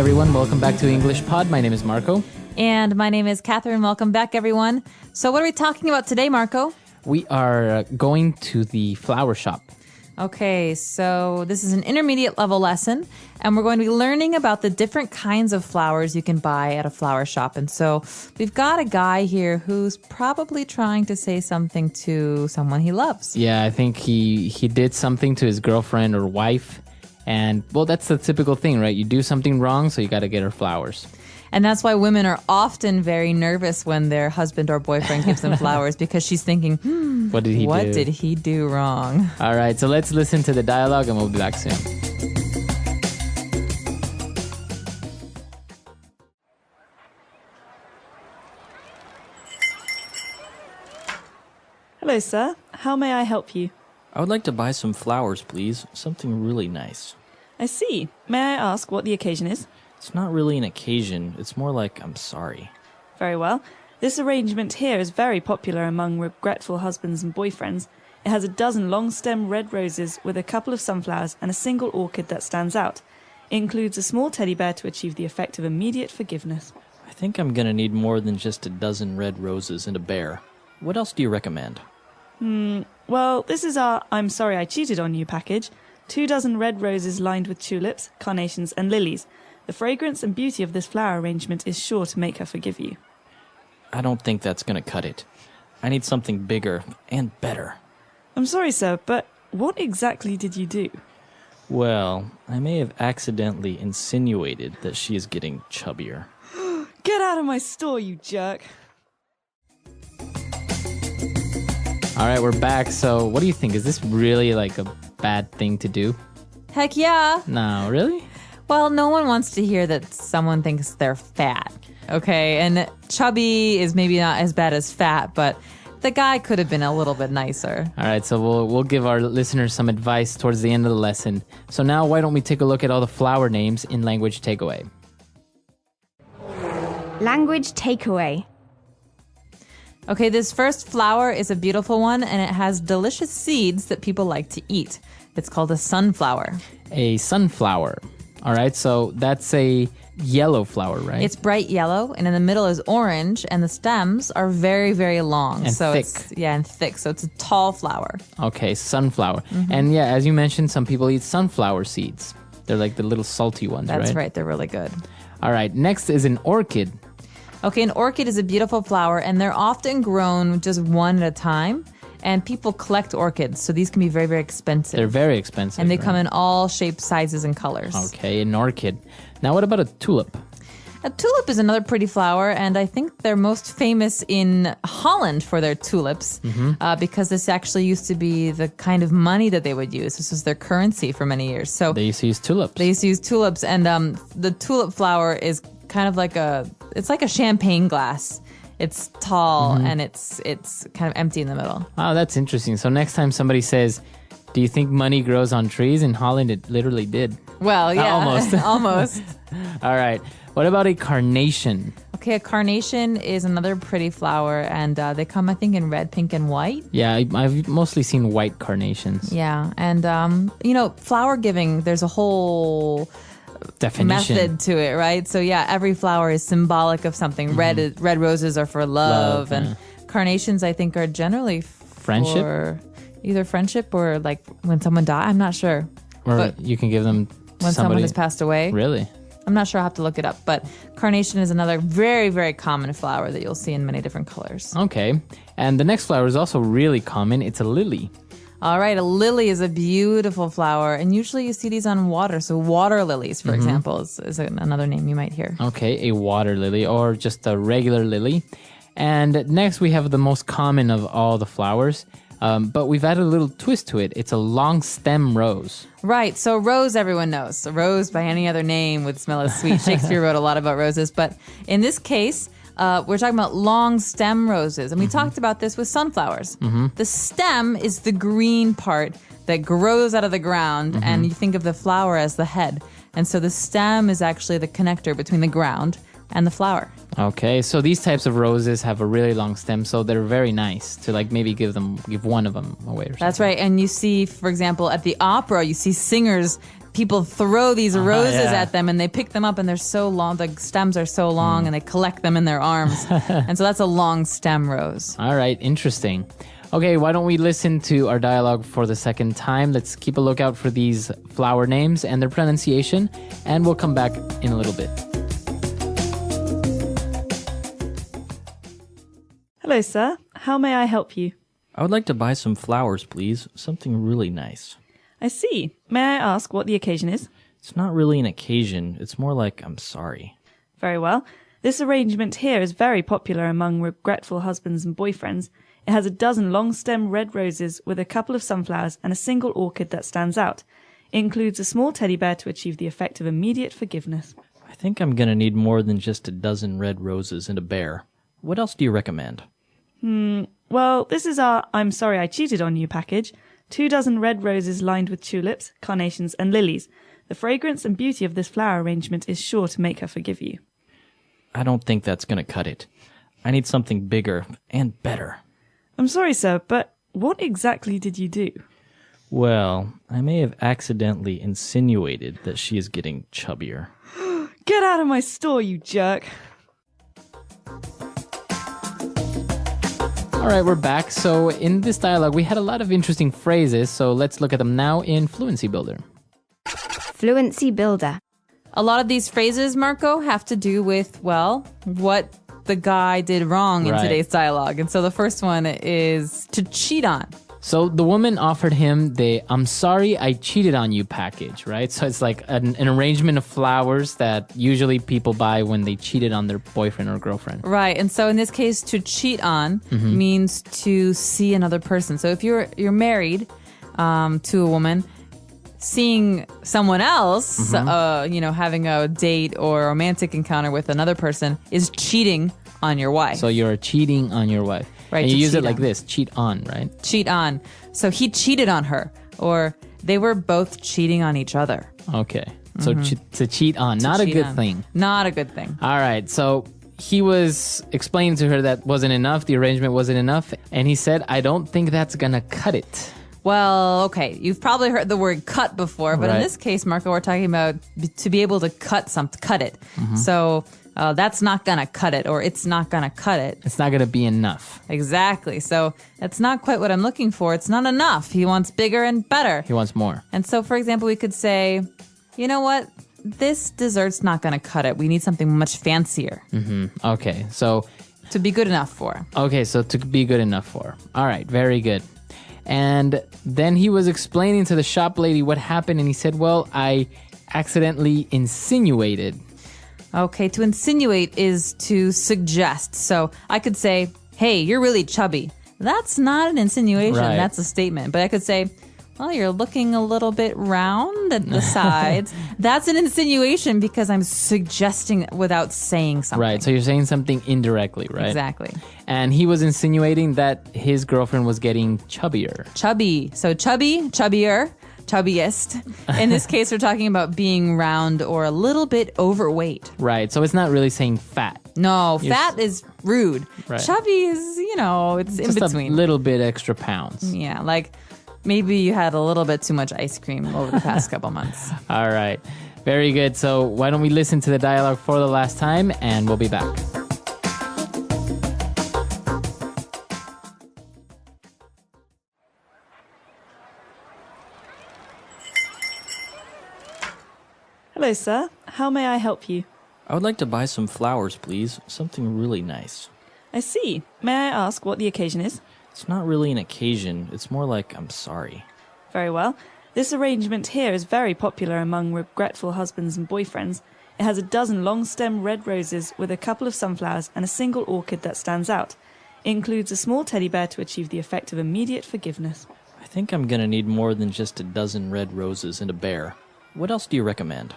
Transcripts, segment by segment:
everyone. Welcome back to English Pod. My name is Marco. And my name is Catherine. Welcome back, everyone. So what are we talking about today, Marco? We are going to the flower shop. Okay, so this is an intermediate level lesson, and we're going to be learning about the different kinds of flowers you can buy at a flower shop. And so we've got a guy here who's probably trying to say something to someone he loves. Yeah, I think he did something to his girlfriend or wife. And, well, that's the typical thing, right? You do something wrong, so you got to get her flowers. And that's why women are often very nervous when their husband or boyfriend gives them flowers, because she's thinking, what did he do wrong? All right, so let's listen to the dialogue and we'll be back soon. Hello, sir. How may I help you? I would like to buy some flowers, please. Something really nice. I see. May I ask what the occasion is? It's not really an occasion. It's more like I'm sorry. Very well. This arrangement here is very popular among regretful husbands and boyfriends. It has a dozen long-stem red roses with a couple of sunflowers and a single orchid that stands out. It includes a small teddy bear to achieve the effect of immediate forgiveness. I think I'm gonna need more than just a dozen red roses and a bear. What else do you recommend? Well, this is our I'm sorry I cheated on you package. 2 dozen red roses lined with tulips, carnations and lilies. The fragrance and beauty of this flower arrangement is sure to make her forgive you. I don't think that's gonna cut it. I need something bigger and better. I'm sorry, sir, but what exactly did you do? Well, I may have accidentally insinuated that she is getting chubbier. Get out of my store, you jerk! All right, we're back. So what do you think? Is this really like a bad thing to do? Heck yeah. No, really? Well, no one wants to hear that someone thinks they're fat, okay? And chubby is maybe not as bad as fat, but the guy could have been a little bit nicer. All right, so we'll give our listeners some advice towards the end of the lesson. So now why don't we take a look at all the flower names in Language Takeaway. Language takeaway. Okay, this first flower is a beautiful one, and it has delicious seeds that people like to eat. It's called a sunflower. A sunflower. All right, so that's a yellow flower, right? It's bright yellow, and in the middle is orange, and the stems are very, very long. And so thick. And thick. So it's a tall flower. Okay, sunflower. And yeah, as you mentioned, some people eat sunflower seeds. They're like the little salty ones, right? That's right. They're really good. All right, next is an orchid. Okay, an orchid is a beautiful flower, and they're often grown just one at a time. And people collect orchids, so these can be very, very expensive. They're very expensive. And they right? come in all shapes, sizes, and colors. Okay, an orchid. Now what about a tulip? A tulip is another pretty flower, and I think they're most famous in Holland for their tulips, because this actually used to be the kind of money that they would use. This was their currency for many years. So They used to use tulips. they used to use tulips, and the tulip flower is kind of like it's like a champagne glass. It's tall and it's kind of empty in the middle. Oh, that's interesting. So next time somebody says, do you think money grows on trees? In Holland, it literally did. Well, yeah, Almost. almost. All right. What about a carnation? Okay, a carnation is another pretty flower, and they come, I think, in red, pink, and white. Yeah, I've mostly seen white carnations. Yeah, and flower giving, there's a whole Definition. method to it, right? So yeah, every flower is symbolic of something. Red roses are for love, and carnations, I think, are generally Friendship? for either friendship or like when someone dies. I'm not sure. Or But you can give them to when someone somebody. has passed away. Really? I'm not sure. I'll have to look it up. But carnation is another very, very common flower that you'll see in many different colors. Okay. And the next flower is also really common. It's a lily. All right, a lily is a beautiful flower, and usually you see these on water. So water lilies, for example, is another name you might hear. Okay, a water lily or just a regular lily. And next we have the most common of all the flowers, but we've added a little twist to it. It's a long stem rose. Right, so rose everyone knows. A rose by any other name would smell as sweet. Shakespeare wrote a lot about roses, but in this case, we're talking about long stem roses, and we talked about this with sunflowers. The stem is the green part that grows out of the ground, and you think of the flower as the head. And so the stem is actually the connector between the ground, and the flower. Okay, so these types of roses have a really long stem, so they're very nice to like maybe give one of them away or something. That's right. And you see, for example, at the opera, you see singers, people throw these roses at them and they pick them up and they're so long, the stems are so long and they collect them in their arms. And so that's a long stem rose. All right, interesting. Okay, why don't we listen to our dialogue for the second time? Let's keep a lookout for these flower names and their pronunciation, and we'll come back in a little bit. Hello, sir. How may I help you? I would like to buy some flowers, please. Something really nice. I see. May I ask what the occasion is? It's not really an occasion. It's more like I'm sorry. Very well. This arrangement here is very popular among regretful husbands and boyfriends. It has a dozen long-stem red roses with a couple of sunflowers and a single orchid that stands out. It includes a small teddy bear to achieve the effect of immediate forgiveness. I think I'm going to need more than just a dozen red roses and a bear. What else do you recommend? Well, this is our I'm sorry I cheated on you package. 2 dozen red roses lined with tulips, carnations and lilies. The fragrance and beauty of this flower arrangement is sure to make her forgive you. I don't think that's going to cut it. I need something bigger and better. I'm sorry, sir, but what exactly did you do? Well, I may have accidentally insinuated that she is getting chubbier. Get out of my store, you jerk. All right, we're back. So in this dialogue, we had a lot of interesting phrases, so let's look at them now in Fluency Builder. Fluency Builder. A lot of these phrases, Marco, have to do with, well, what the guy did wrong in Right. today's dialogue. And so the first one is to cheat on. So the woman offered him the I'm sorry I cheated on you package, right? So it's like an arrangement of flowers that usually people buy when they cheated on their boyfriend or girlfriend. Right. And so in this case, to cheat on means to see another person. So if you're married to a woman, seeing someone else, having a date or romantic encounter with another person is cheating on your wife. So you're cheating on your wife. Right, And you to use it cheat like on. this, cheat on, right? Cheat on. So he cheated on her, or they were both cheating on each other. Okay. So to cheat on, not a Cheat good on. thing. Not a good thing. All right. So he was explaining to her that wasn't enough. The arrangement wasn't enough. And he said, I don't think that's going to cut it. Well, okay, you've probably heard the word cut before, but in Right. this case, Marco, we're talking about to be able to cut it. So that's not going to cut it, or it's not going to cut it. It's not going to be enough. Exactly. So that's not quite what I'm looking for. It's not enough. He wants bigger and better. He wants more. And so, for example, we could say, you know what? This dessert's not going to cut it. We need something much fancier Okay. So to be good enough for. to be good enough for. All right. Very good. And then he was explaining to the shop lady what happened. And he said, well, I accidentally insinuated. Okay, to insinuate is to suggest. So I could say, hey, you're really chubby. That's not an insinuation, Right. that's a statement. But I could say, well, you're looking a little bit round at the sides. That's an insinuation because I'm suggesting it without saying something. Right. So you're saying something indirectly, right? Exactly. And he was insinuating that his girlfriend was getting chubbier. Chubby. So chubby, chubbier, chubbiest. In this case, we're talking about being round or a little bit overweight. Right. So it's not really saying fat. No, fat is rude. Right. Chubby is, it's in Just between. a little bit extra pounds. Yeah, like maybe you had a little bit too much ice cream over the past couple months. All right. Very good. So why don't we listen to the dialogue for the last time, and we'll be back. Hello, sir. How may I help you? I would like to buy some flowers, please. Something really nice. I see. May I ask what the occasion is? It's not really an occasion. It's more like I'm sorry. Very well. This arrangement here is very popular among regretful husbands and boyfriends. It has a dozen long-stem red roses with a couple of sunflowers and a single orchid that stands out. It includes a small teddy bear to achieve the effect of immediate forgiveness. I think I'm going to need more than just a dozen red roses and a bear. What else do you recommend?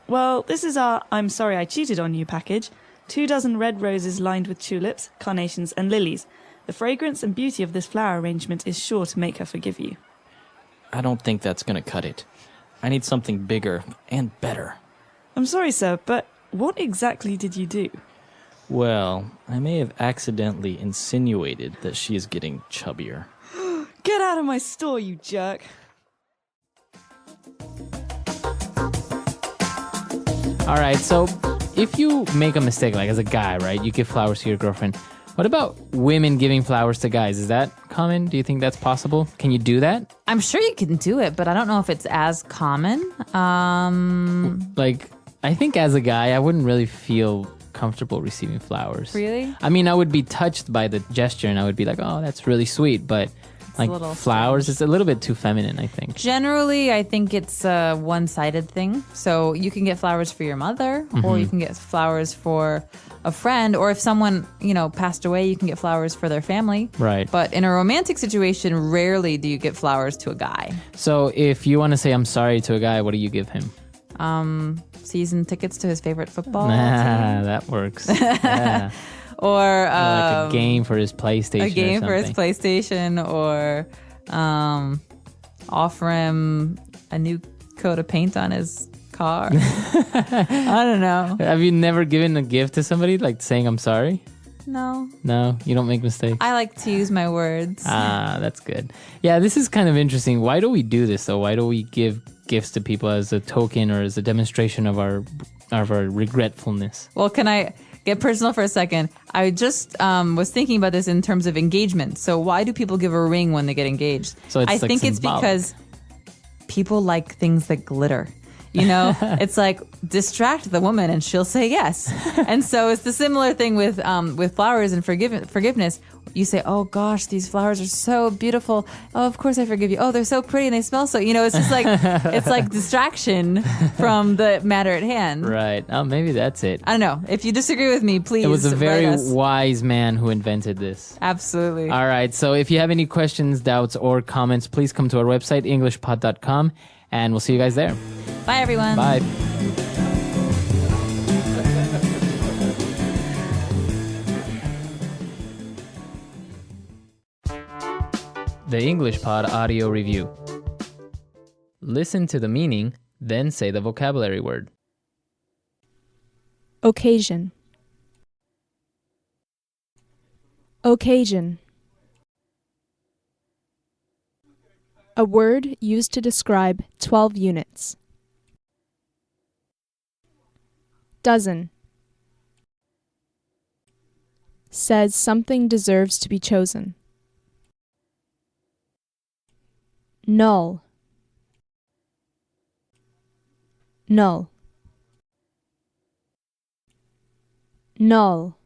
Well, this is our I'm sorry I cheated on you package. 2 dozen red roses lined with tulips, carnations and lilies. The fragrance and beauty of this flower arrangement is sure to make her forgive you. I don't think that's going to cut it. I need something bigger and better. I'm sorry, sir, but What exactly did you do? Well, I may have accidentally insinuated that she is getting chubbier. Get out of my store, you jerk. All right, so if you make a mistake, like as a guy, right, you give flowers to your girlfriend. What about women giving flowers to guys? Is that common? Do you think that's possible? Can you do that? I'm sure you can do it, but I don't know if it's as common. Like, I think as a guy, I wouldn't really feel comfortable receiving flowers. Really? I mean, I would be touched by the gesture and I would be like, oh, that's really sweet. But like little flowers, it's a little bit too feminine, I think. Generally, I think it's a one-sided thing. So you can get flowers for your mother, or you can get flowers for a friend, or if someone, passed away, you can get flowers for their family. Right. But in a romantic situation, rarely do you get flowers to a guy. So if you want to say I'm sorry to a guy, what do you give him? Season tickets to his favorite football team. That works. Yeah. Or Like a game for his PlayStation. a game or for his something. PlayStation, or offer him a new coat of paint on his car. I don't know. Have you never given a gift to somebody, like saying I'm sorry? No. No, you don't make mistakes. I like to use my words. That's good. Yeah, this is kind of interesting. Why do we do this though? Why do we give gifts to people as a token or as a demonstration of our regretfulness? Well, can I get personal for a second? I just was thinking about this in terms of engagement. So why do people give a ring when they get engaged? So it's I like think it's symbolic. because people like things that glitter. It's like distract the woman and she'll say yes. And so it's the similar thing with flowers and forgiveness. You say, oh gosh, these flowers are so beautiful. Oh, of course I forgive you. Oh, they're so pretty and they smell so, it's just like, it's like distraction from the matter at hand. Right. Oh, maybe that's it. I don't know. If you disagree with me, please It was a write very us. wise man who invented this. Absolutely. All right. So if you have any questions, doubts, or comments, please come to our website, englishpod.com, and we'll see you guys there. Bye, everyone. Bye. The English Pod Audio Review. Listen to the meaning, then say the vocabulary word. Occasion. Occasion. A word used to describe 12 units. Dozen. Says something deserves to be chosen. Null. Null. Null.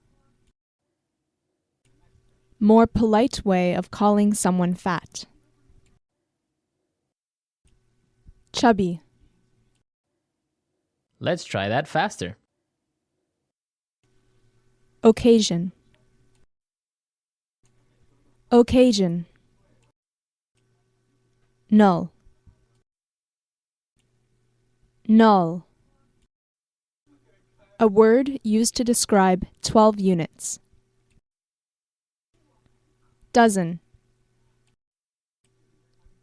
More polite way of calling someone fat. Chubby. Let's try that faster. Occasion. Occasion. Null. Null. A word used to describe 12 units. Dozen.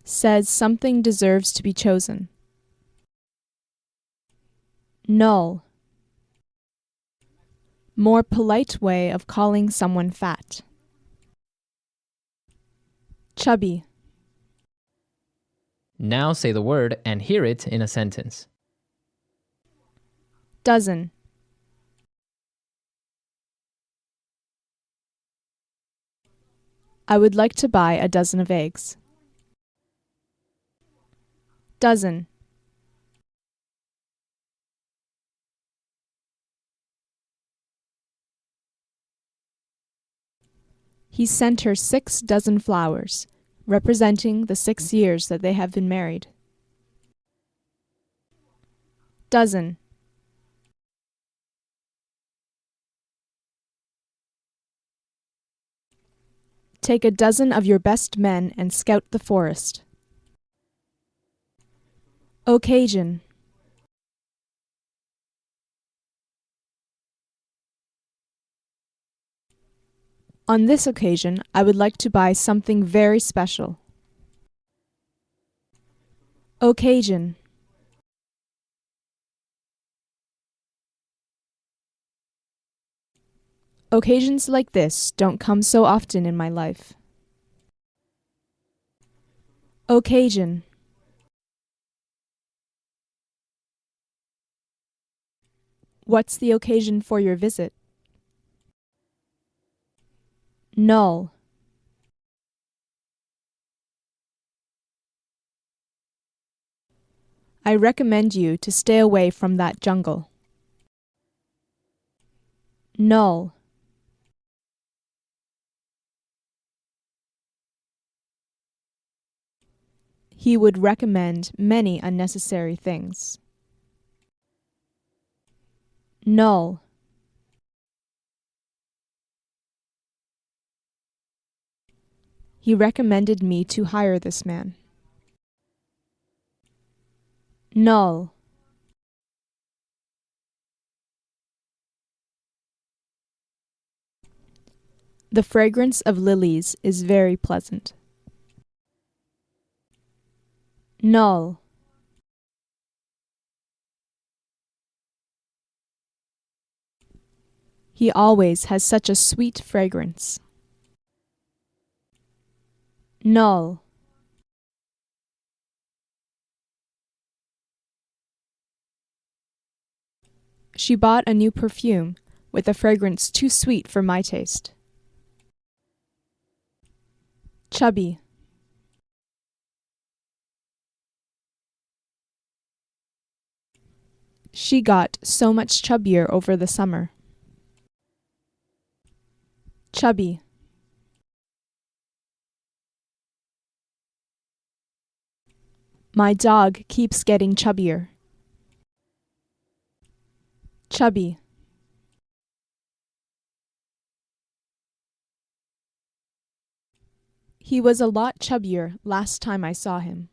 Says something deserves to be chosen. Null. More polite way of calling someone fat. Chubby. Now say the word and hear it in a sentence. Dozen. I would like to buy a dozen of eggs. Dozen. He sent her 6 dozen flowers, representing the 6 years that they have been married. Dozen. Take a dozen of your best men and scout the forest. Occasion. On this occasion, I would like to buy something very special. Occasion. Occasions like this don't come so often in my life. Occasion. What's the occasion for your visit? Null. I recommend you to stay away from that jungle. Null. He would recommend many unnecessary things. Null. He recommended me to hire this man. Null. The fragrance of lilies is very pleasant. Null. He always has such a sweet fragrance. Null. She bought a new perfume with a fragrance too sweet for my taste. Chubby. She got so much chubbier over the summer. Chubby. My dog keeps getting chubbier. Chubby. He was a lot chubbier last time I saw him.